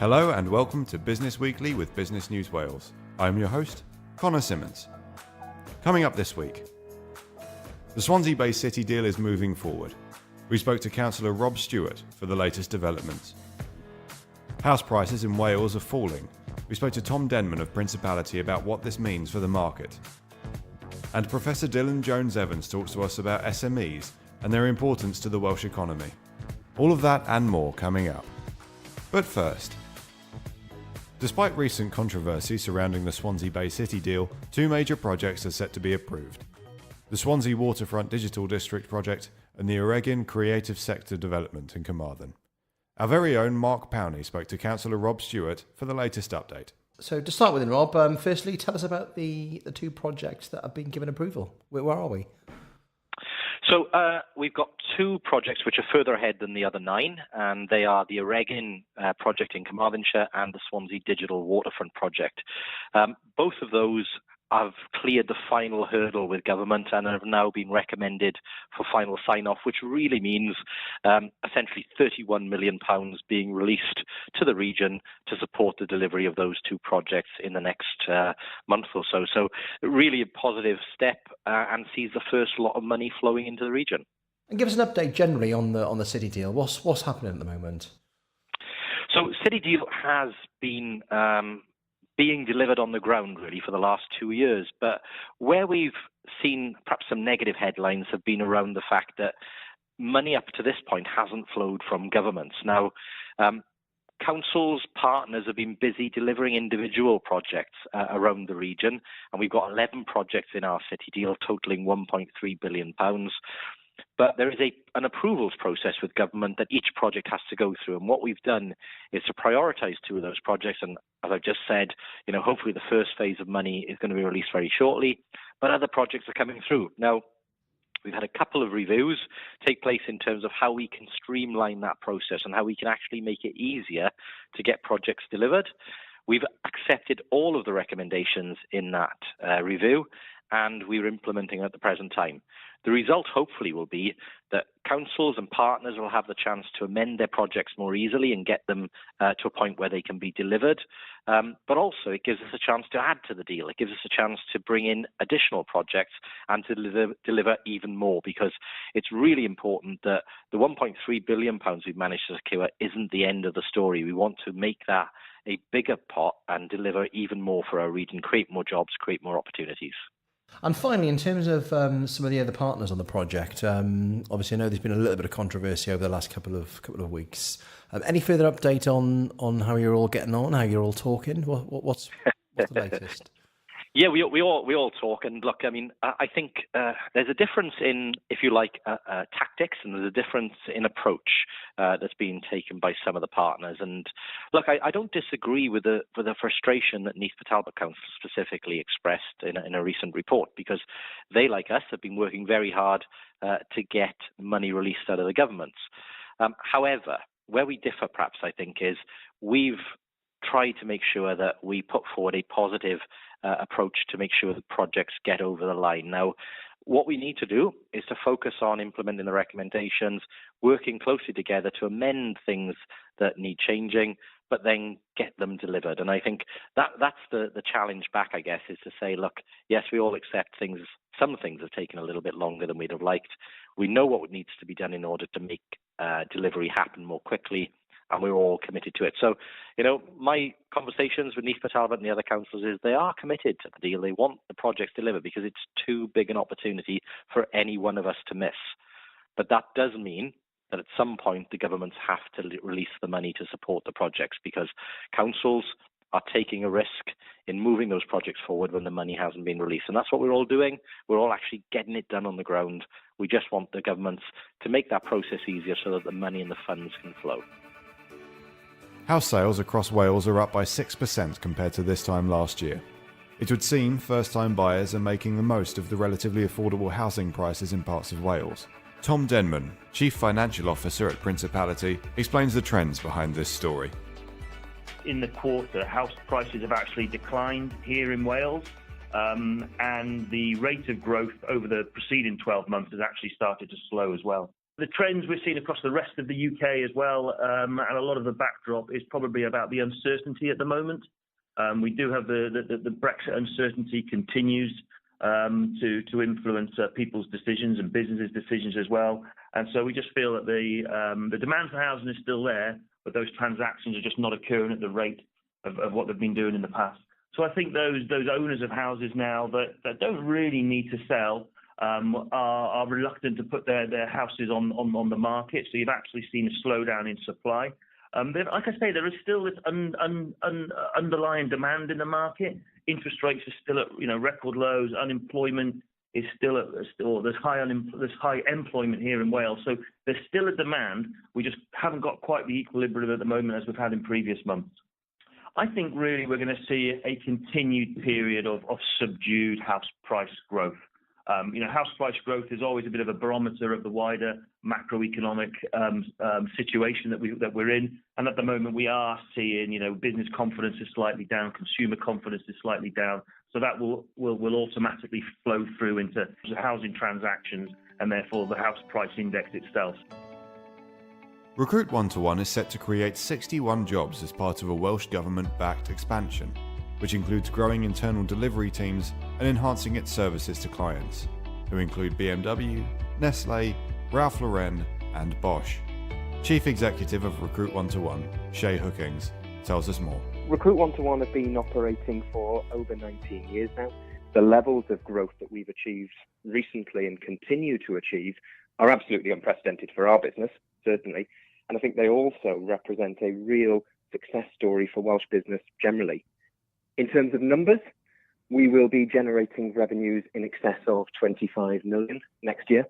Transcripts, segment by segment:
Hello and welcome to Business Weekly with Business News Wales. I'm your host, Connor Simmons. Coming up this week, the Swansea Bay City Deal is moving forward. We spoke to Councillor Rob Stewart for the latest developments. House prices in Wales are falling. We spoke to Denman of The Principality about what this means for the market. And Professor Dylan Jones-Evans talks to us about SMEs and their importance to the Welsh economy. All of that and more coming up. But first, despite recent controversy surrounding the Swansea Bay City Deal, two major projects are set to be approved. The Swansea Waterfront Digital District project and the Rhian Creative Sector Development in Carmarthen. Our very own Mark Powney spoke to Councillor Rob Stewart for the latest update. So to start with, Rob, firstly, tell us about the two projects that have been given approval. Where are we? So we've got two projects which are further ahead than the other 9, and they are the Rhian project in Carmarthenshire and the Swansea Digital Waterfront project. Both of those have cleared the final hurdle with government and have now been recommended for final sign-off, which really means essentially £31 million being released to the region to support the delivery of those two projects in the next month or so. So really a positive step and sees the first lot of money flowing into the region. And give us an update generally on the City Deal. What's happening at the moment? So City Deal has been being delivered on the ground really for the last 2 years. But where we've seen perhaps some negative headlines have been around the fact that money up to this point hasn't flowed from governments. Now, councils, partners have been busy delivering individual projects around the region, and we've got 11 projects in our City Deal totaling £1.3 billion. But there is an approvals process with government that each project has to go through. And what we've done is to prioritise 2 of those projects. And as I've just said, hopefully the first phase of money is going to be released very shortly. But other projects are coming through. Now, we've had a couple of reviews take place in terms of how we can streamline that process and how we can actually make it easier to get projects delivered. We've accepted all of the recommendations in that review, and we're implementing at the present time. The result, hopefully, will be that councils and partners will have the chance to amend their projects more easily and get them to a point where they can be delivered. But also, it gives us a chance to add to the deal. It gives us a chance to bring in additional projects and to deliver even more, because it's really important that the £1.3 billion we've managed to secure isn't the end of the story. We want to make that a bigger pot and deliver even more for our region, create more jobs, create more opportunities. And finally, in terms of some of the other partners on the project, obviously I know there's been a little bit of controversy over the last couple of weeks. Any further update on how you're all getting on, how you're all talking? What's the latest? Yeah, we all talk, and look, I mean, I think there's a difference in, if you like, tactics, and there's a difference in approach that's being taken by some of the partners. And look, I don't disagree with the frustration that Neath Talbot Council specifically expressed in a recent report, because they, like us, have been working very hard to get money released out of the governments. However, where we differ, perhaps, I think, is we've tried to make sure that we put forward a positive approach to make sure that projects get over the line. Now, what we need to do is to focus on implementing the recommendations, working closely together to amend things that need changing, but then get them delivered. And I think that's the challenge back, I guess, is to say, look, yes, we all accept some things have taken a little bit longer than we'd have liked. We know what needs to be done in order to make delivery happen more quickly, and we're all committed to it. So, my conversations with Neath Talbot and the other councils is they are committed to the deal. They want the projects delivered because it's too big an opportunity for any one of us to miss. But that does mean that at some point the governments have to release the money to support the projects, because councils are taking a risk in moving those projects forward when the money hasn't been released. And that's what we're all doing. We're all actually getting it done on the ground. We just want the governments to make that process easier so that the money and the funds can flow. House sales across Wales are up by 6% compared to this time last year. It would seem first-time buyers are making the most of the relatively affordable housing prices in parts of Wales. Denman, Chief Financial Officer at Principality, explains the trends behind this story. In the quarter, house prices have actually declined here in Wales, and the rate of growth over the preceding 12 months has actually started to slow as well. The trends we're seeing across the rest of the UK as well, and a lot of the backdrop is probably about the uncertainty at the moment. We do have the Brexit uncertainty continues to influence people's decisions and businesses' decisions as well. And so we just feel that the demand for housing is still there, but those transactions are just not occurring at the rate of what they've been doing in the past. So I think those owners of houses now that don't really need to sell are reluctant to put their houses on the market. So you've actually seen a slowdown in supply. Like I say, there is still this underlying demand in the market. Interest rates are still at record lows. Unemployment is still there's high employment here in Wales. So there's still a demand. We just haven't got quite the equilibrium at the moment as we've had in previous months. I think really we're going to see a continued period of subdued house price growth. House price growth is always a bit of a barometer of the wider macroeconomic situation that we're in. And at the moment, we are seeing, business confidence is slightly down, consumer confidence is slightly down. So that will automatically flow through into housing transactions and therefore the house price index itself. Recruit 1-to-1 is set to create 61 jobs as part of a Welsh Government-backed expansion, which includes growing internal delivery teams and enhancing its services to clients, who include BMW, Nestlé, Ralph Lauren and Bosch. Chief Executive of Recruit 1-to-1, Shay Hookings, tells us more. Recruit 1-to-1 have been operating for over 19 years now. The levels of growth that we've achieved recently and continue to achieve are absolutely unprecedented for our business, certainly. And I think they also represent a real success story for Welsh business generally. In terms of numbers, we will be generating revenues in excess of 25 million next year.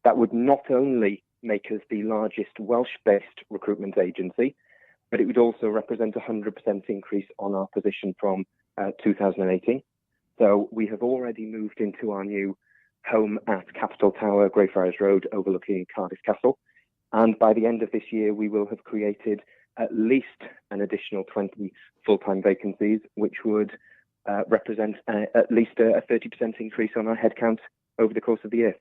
That would not only make us the largest Welsh-based recruitment agency, but it would also represent a 100% increase on our position from 2018. So we have already moved into our new home at Capitol Tower, Greyfriars Road, overlooking Cardiff Castle. And by the end of this year, we will have created at least an additional 20 full-time vacancies, which would represent at least a 30% increase on our headcount over the course of the year.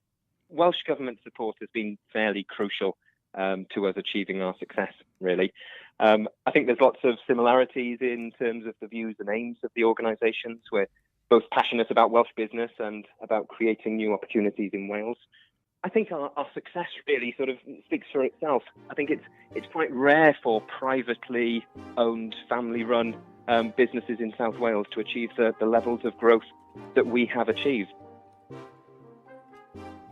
Welsh Government support has been fairly crucial to us achieving our success, really. I think there's lots of similarities in terms of the views and aims of the organisations. We're both passionate about Welsh business and about creating new opportunities in Wales. I think our success really sort of speaks for itself. I think it's quite rare for privately owned, family-run businesses in South Wales to achieve the levels of growth that we have achieved.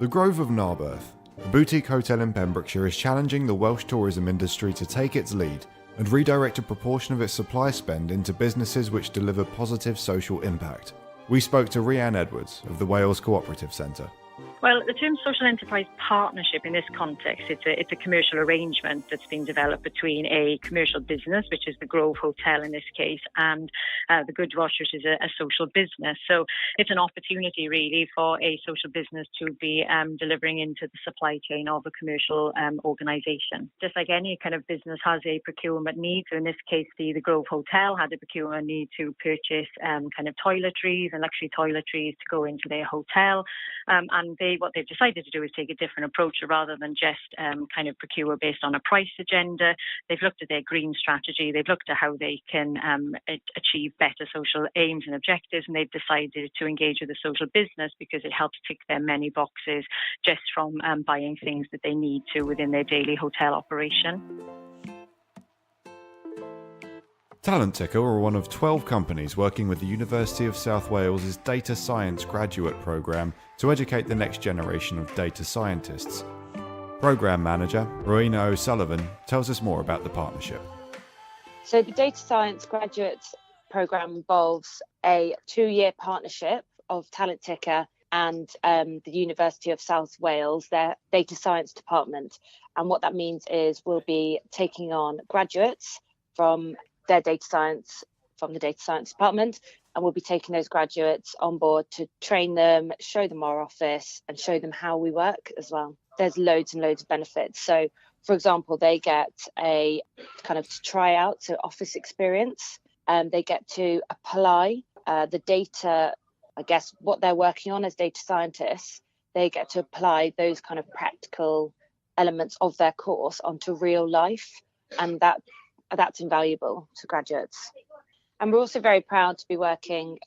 The Grove of Narberth, a boutique hotel in Pembrokeshire, is challenging the Welsh tourism industry to take its lead and redirect a proportion of its supply spend into businesses which deliver positive social impact. We spoke to Rhian Edwards of the Wales Co-operative Centre. Well, the term social enterprise partnership in this context, it's a commercial arrangement that's been developed between a commercial business, which is the Grove Hotel in this case, and the Good Wash, which is a social business. So it's an opportunity really for a social business to be delivering into the supply chain of a commercial organisation. Just like any kind of business has a procurement need, so in this case the Grove Hotel had a procurement need to purchase kind of toiletries and luxury toiletries to go into their hotel, and what they've decided to do is take a different approach. Rather than just kind of procure based on a price agenda, they've looked at their green strategy, they've looked at how they can achieve better social aims and objectives, and they've decided to engage with a social business because it helps tick their many boxes just from buying things that they need to within their daily hotel operation. Talent Ticker are one of 12 companies working with the University of South Wales' Data Science graduate programme to educate the next generation of data scientists. Programme Manager Rowena O'Sullivan tells us more about the partnership. So the Data Science Graduates Programme involves a 2-year partnership of Talent Ticker and the University of South Wales, their Data Science department. And what that means is we'll be taking on graduates from the Data Science department, and we'll be taking those graduates on board to train them, show them our office and show them how we work as well. There's loads and loads of benefits. So for example, they get a kind of tryout, so office experience, and they get to apply the data, I guess what they're working on as data scientists, they get to apply those kind of practical elements of their course onto real life, and that's invaluable to graduates. And we're also very proud to be working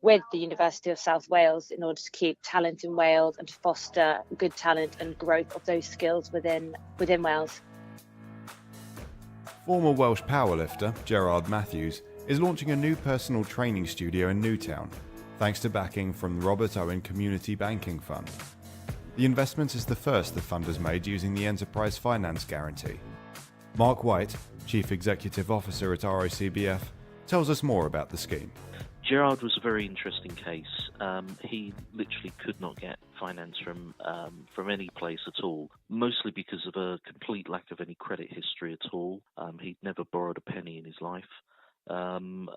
with the University of South Wales in order to keep talent in Wales and to foster good talent and growth of those skills within Wales. Former Welsh powerlifter Gerard Matthews is launching a new personal training studio in Newtown, thanks to backing from the Robert Owen Community Banking Fund. The investment is the first the fund has made using the Enterprise Finance Guarantee. Mark White, Chief Executive Officer at ROCBF, tells us more about the scheme. Gerard was a very interesting case. He literally could not get finance from any place at all, mostly because of a complete lack of any credit history at all. He'd never borrowed a penny in his life, and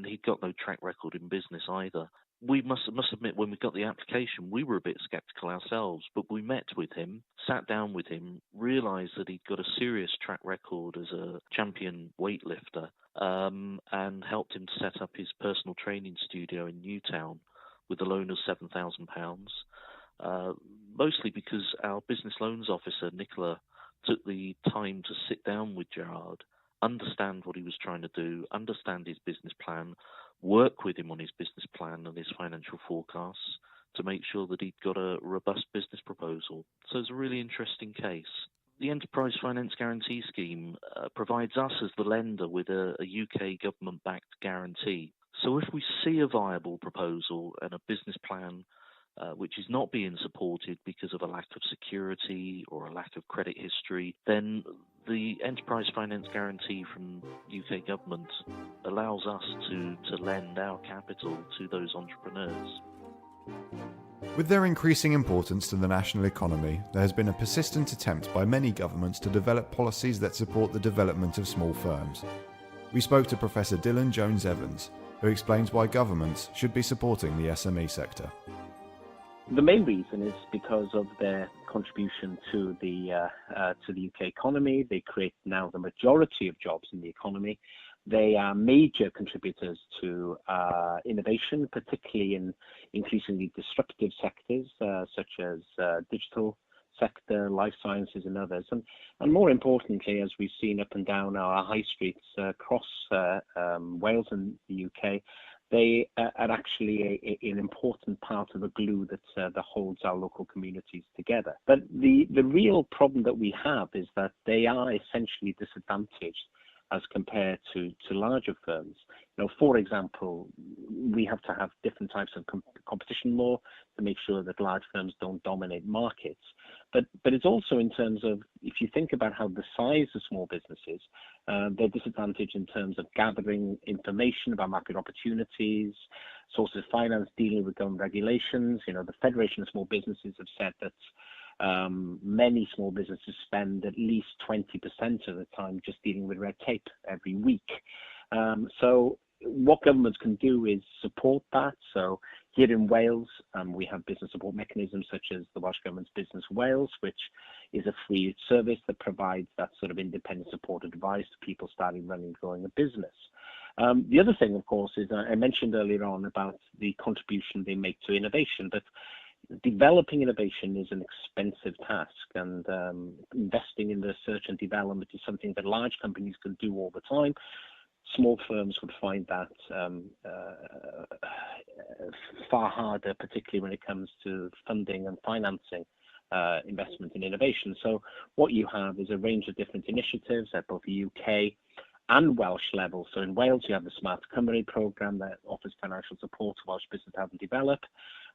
he'd got no track record in business either. We must admit, when we got the application, we were a bit sceptical ourselves, but we met with him, sat down with him, realised that he'd got a serious track record as a champion weightlifter, and helped him to set up his personal training studio in Newtown with a loan of £7,000, mostly because our business loans officer, Nicola, took the time to sit down with Gerard, understand what he was trying to do, understand his business plan, work with him on his business plan and his financial forecasts to make sure that he'd got a robust business proposal. So it's a really interesting case. The Enterprise Finance Guarantee Scheme provides us as the lender with a UK government-backed guarantee. So if we see a viable proposal and a business plan which is not being supported because of a lack of security or a lack of credit history, then the Enterprise Finance Guarantee from UK government allows us to lend our capital to those entrepreneurs. With their increasing importance to the national economy, there has been a persistent attempt by many governments to develop policies that support the development of small firms. We spoke to Professor Dylan Jones-Evans, who explains why governments should be supporting the SME sector. The main reason is because of their contribution to the UK economy. They create now the majority of jobs in the economy. They are major contributors to innovation, particularly in increasingly disruptive sectors such as digital sector, life sciences and others. And more importantly, as we've seen up and down our high streets across Wales and the UK, they are actually an important part of the glue that holds our local communities together. But the real problem that we have is that they are essentially disadvantaged as compared to larger firms. You know, for example, we have to have different types of competition law to make sure that large firms don't dominate markets. But it's also in terms of, if you think about how the size of small businesses, they're disadvantaged in terms of gathering information about market opportunities, sources of finance, dealing with government regulations. You know, the Federation of Small Businesses have said that many small businesses spend at least 20% of the time just dealing with red tape every week. So what governments can do is support that. So here in Wales, we have business support mechanisms such as the Welsh Government's Business Wales, which is a free service that provides that sort of independent support advice to people starting, running, growing a business. The other thing, of course, is I mentioned earlier on about the contribution they make to innovation, but developing innovation is an expensive task, and investing in research and development is something that large companies can do all the time. Small firms would find that far harder, particularly when it comes to funding and financing investment in innovation. So what you have is a range of different initiatives at both the UK and Welsh level. So in Wales, you have the Smart Cymru programme that offers financial support to Welsh business to help them develop.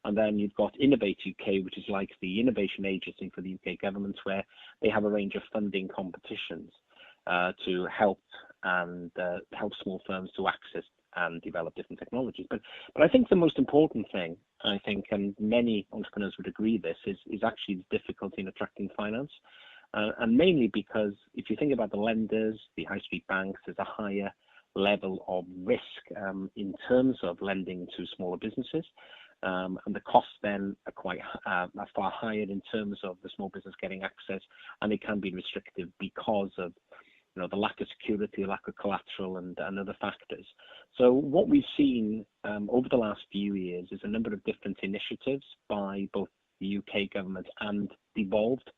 And then you've got Innovate UK, which is like the innovation agency for the UK government, where they have a range of funding competitions to help small firms to access and develop different technologies. But I think the most important thing, I think, and many entrepreneurs would agree this, is actually the difficulty in attracting finance. And mainly because if you think about the lenders, the high street banks, there's a higher level of risk in terms of lending to smaller businesses. And the costs then are far higher in terms of the small business getting access, and it can be restrictive because of the lack of security, the lack of collateral, and other factors. So what we've seen over the last few years is a number of different initiatives by both the UK government and devolved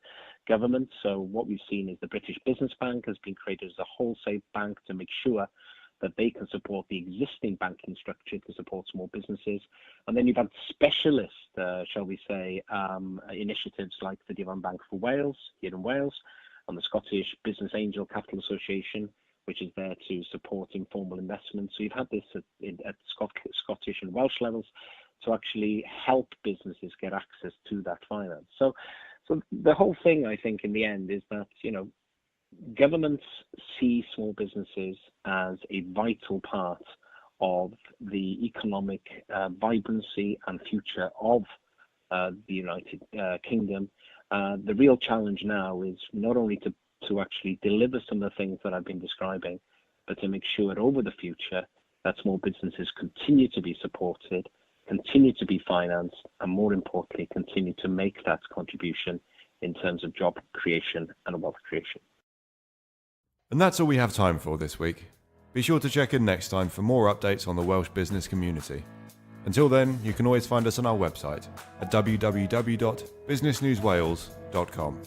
government. So what we've seen is the British Business Bank has been created as a wholesale bank to make sure that they can support the existing banking structure to support small businesses. And then you've had specialist, shall we say, initiatives like the Denman Bank for Wales, here in Wales, and the Scottish Business Angel Capital Association, which is there to support informal investment. So you've had this at Scottish and Welsh levels to actually help businesses get access to that finance. So the whole thing, I think, in the end is that, governments see small businesses as a vital part of the economic vibrancy and future of the United Kingdom. The real challenge now is not only to actually deliver some of the things that I've been describing, but to make sure over the future that small businesses continue to be supported, continue to be financed, and more importantly, continue to make that contribution in terms of job creation and wealth creation. And that's all we have time for this week. Be sure to check in next time for more updates on the Welsh business community. Until then, you can always find us on our website at www.businessnewswales.com.